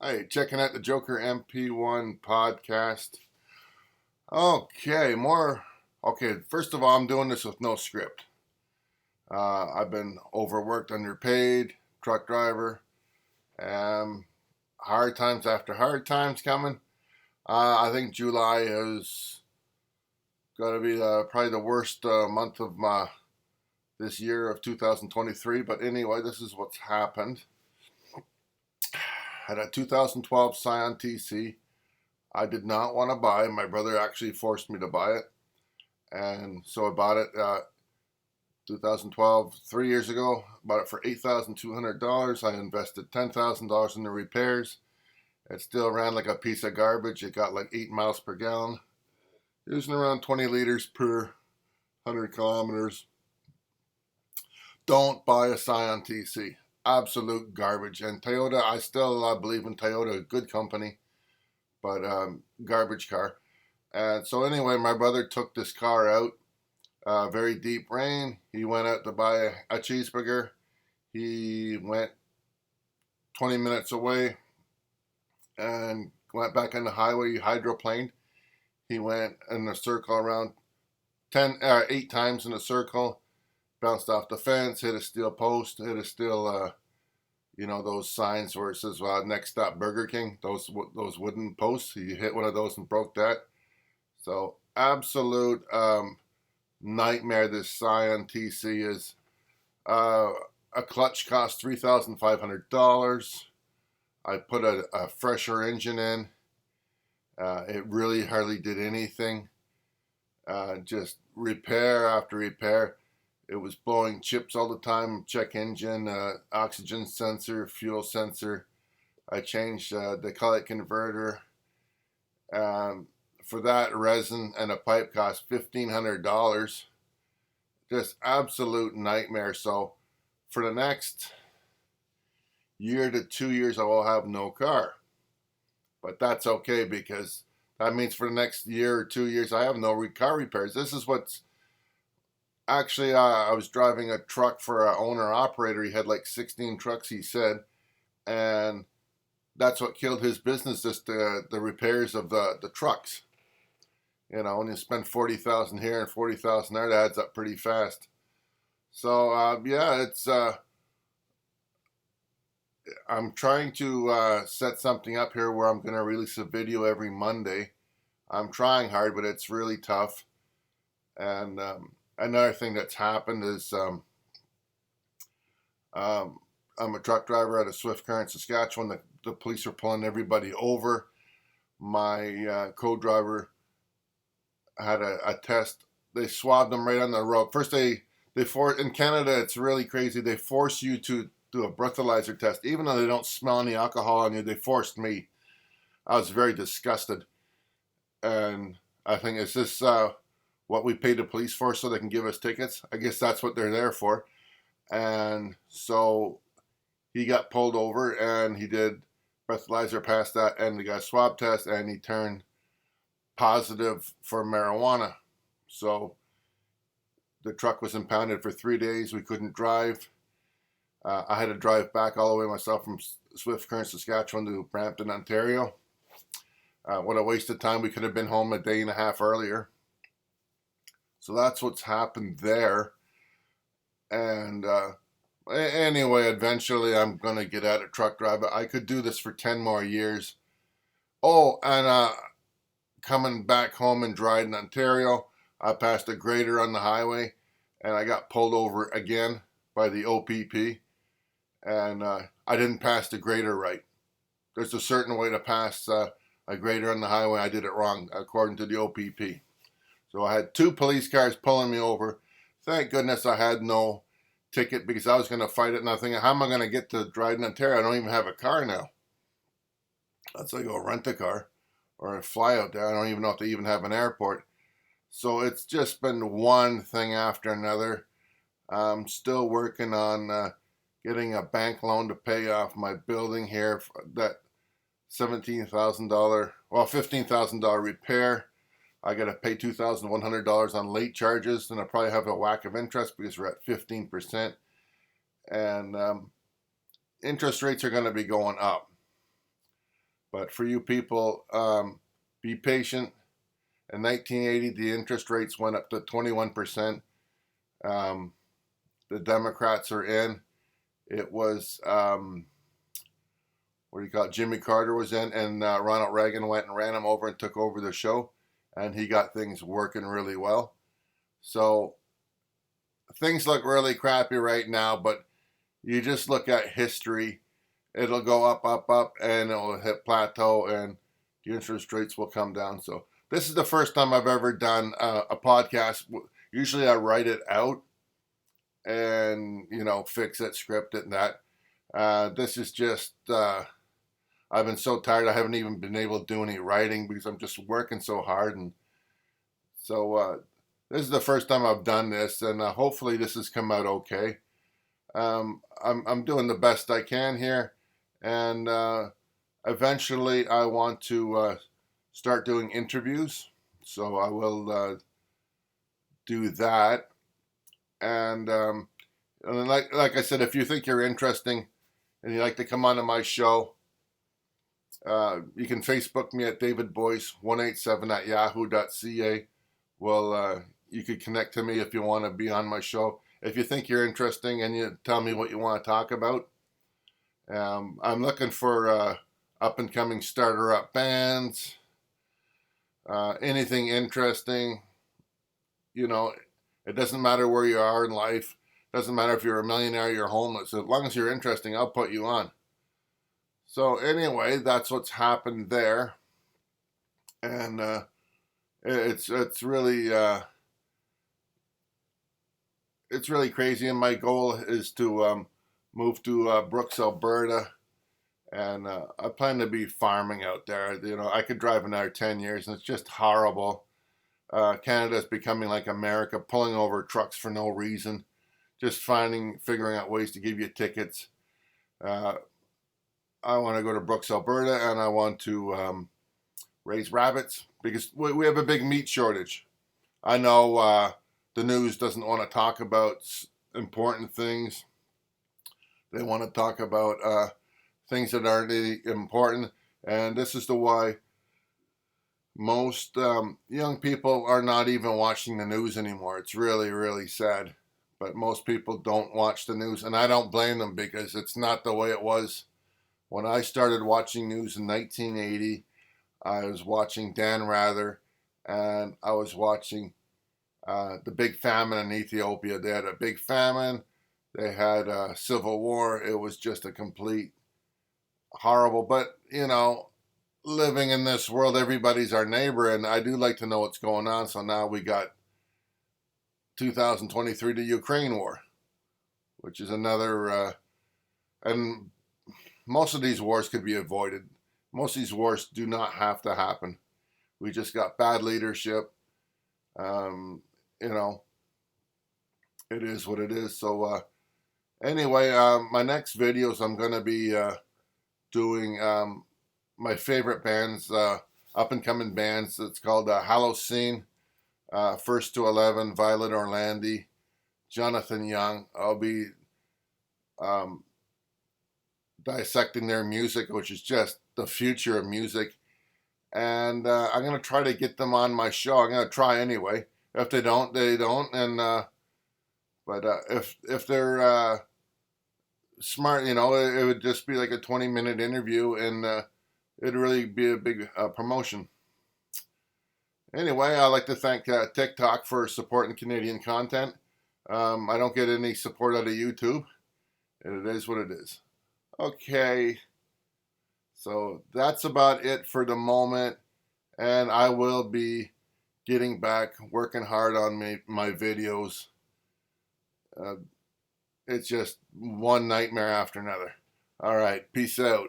Hey, checking out the Joker MP1 podcast. Okay, more. Okay, first of all, I'm doing this with no script. I've been overworked, underpaid, truck driver. Um, Hard times after hard times coming. I think July is going to be probably the worst month of my this year of 2023. But anyway, this is what's happened. Had a 2012 Scion TC. I did not want to buy. My brother actually forced me to buy it, and so I bought it 2012, 3 years ago. Bought it for $8,200. I invested $10,000 in the repairs. It still ran like a piece of garbage. It got like 8 miles per gallon, using around 20 liters per 100 kilometers. Don't buy a Scion TC. Absolute garbage. And Toyota, I still believe in Toyota, a good company, but garbage car. And so anyway, my brother took this car out. Very deep rain. He went out to buy a cheeseburger. He went 20 minutes away and went back on the highway. He hydroplaned. He went in a circle around 8 times in a circle. Bounced off the fence, hit a steel post, hit a steel, those signs where it says next stop Burger King, those wooden posts. He hit one of those and broke that. So absolute nightmare this Scion TC is. A clutch cost $3,500. I put a fresher engine in. It really hardly did anything. Just repair after repair. It was blowing chips all the time. Check engine, oxygen sensor, fuel sensor. I changed the cullet converter. For that, resin and a pipe cost $1,500. Just absolute nightmare. So for the next year to 2 years, I will have no car. But that's okay, because that means for the next year or 2 years, I have no car repairs. This is what's actually, I was driving a truck for an owner-operator. He had like 16 trucks, he said, and that's what killed his business, just the repairs of the trucks. When you spend $40,000 here and $40,000 there, that adds up pretty fast. So, it's... I'm trying to set something up here where I'm going to release a video every Monday. I'm trying hard, but it's really tough. And another thing that's happened is I'm a truck driver out of Swift Current, Saskatchewan. The police are pulling everybody over. My co-driver had a test. They swabbed him right on the road. First, in Canada, it's really crazy. They force you to do a breathalyzer test, even though they don't smell any alcohol on you. They forced me. I was very disgusted, and I think, is this what we pay the police for, so they can give us tickets? I guess that's what they're there for. And so he got pulled over, and he did breathalyzer, passed that, and he got a swab test, and he turned positive for marijuana. So the truck was impounded for 3 days. We couldn't drive. I had to drive back all the way myself from Swift Current, Saskatchewan to Brampton, Ontario. What a waste of time. We could have been home a day and a half earlier. So that's what's happened there. And anyway, eventually I'm going to get out of truck driving. I could do this for 10 more years. Oh, and coming back home in Dryden, Ontario, I passed a grader on the highway, and I got pulled over again by the OPP. And I didn't pass the grader right. There's a certain way to pass a grader on the highway. I did it wrong, according to the OPP. So I had 2 police cars pulling me over. Thank goodness I had no ticket, because I was going to fight it. And I'm thinking, how am I going to get to Dryden, Ontario? I don't even have a car now. Let's go rent a car or fly out there. I don't even know if they even have an airport. So it's just been one thing after another. I'm still working on getting a bank loan to pay off my building here, that $15,000 repair. I got to pay $2,100 on late charges, and I probably have a whack of interest because we're at 15%. And interest rates are going to be going up. But for you people, be patient. In 1980, the interest rates went up to 21%. The Democrats are in. It was, what do you call it? Jimmy Carter was in, and Ronald Reagan went and ran him over and took over the show. And he got things working really well. So things look really crappy right now, but you just look at history. It'll go up, up, up, and it'll hit plateau, and the interest rates will come down. So this is the first time I've ever done a podcast. Usually I write it out and, fix it, script it, and that. This is just, I've been so tired. I haven't even been able to do any writing because I'm just working so hard. And so this is the first time I've done this, and hopefully this has come out okay. I'm doing the best I can here, and eventually I want to start doing interviews, so I will do that. And like I said, if you think you're interesting and you'd like to come onto my show, you can Facebook me at davidboyce187@yahoo.ca. Well, you could connect to me if you want to be on my show. If you think you're interesting and you tell me what you want to talk about. I'm looking for up-and-coming starter-up bands, anything interesting. It doesn't matter where you are in life. It doesn't matter if you're a millionaire or you're homeless. As long as you're interesting, I'll put you on. So anyway, that's what's happened there. And it's really crazy, and my goal is to move to Brooks, Alberta, and I plan to be farming out there. I could drive another 10 years, and it's just horrible. Canada's becoming like America, pulling over trucks for no reason, just figuring out ways to give you tickets. I want to go to Brooks, Alberta, and I want to raise rabbits because we have a big meat shortage. I know the news doesn't want to talk about important things. They want to talk about things that aren't really important, and this is the why most young people are not even watching the news anymore. It's really, really sad. But most people don't watch the news, and I don't blame them because it's not the way it was. When I started watching news in 1980, I was watching Dan Rather, and I was watching the big famine in Ethiopia. They had a big famine. They had a civil war. It was just a complete horrible. But, living in this world, everybody's our neighbor, and I do like to know what's going on. So now we got 2023, the Ukraine war, which is another, and most of these wars could be avoided. Most of these wars do not have to happen. We just got bad leadership. It is what it is. So anyway, my next videos, I'm going to be doing my favorite bands, up-and-coming bands. It's called Holocene, First to 11, Violet Orlandi, Jonathan Young. I'll be dissecting their music, which is just the future of music. And I'm going to try to get them on my show. I'm going to try anyway. If they don't, they don't. And but if they're smart, it would just be like a 20-minute interview, and it'd really be a big promotion. Anyway, I'd like to thank TikTok for supporting Canadian content. I don't get any support out of YouTube, and it is what it is. Okay, so that's about it for the moment, and I will be getting back, working hard on my videos. It's just one nightmare after another. All right, peace out.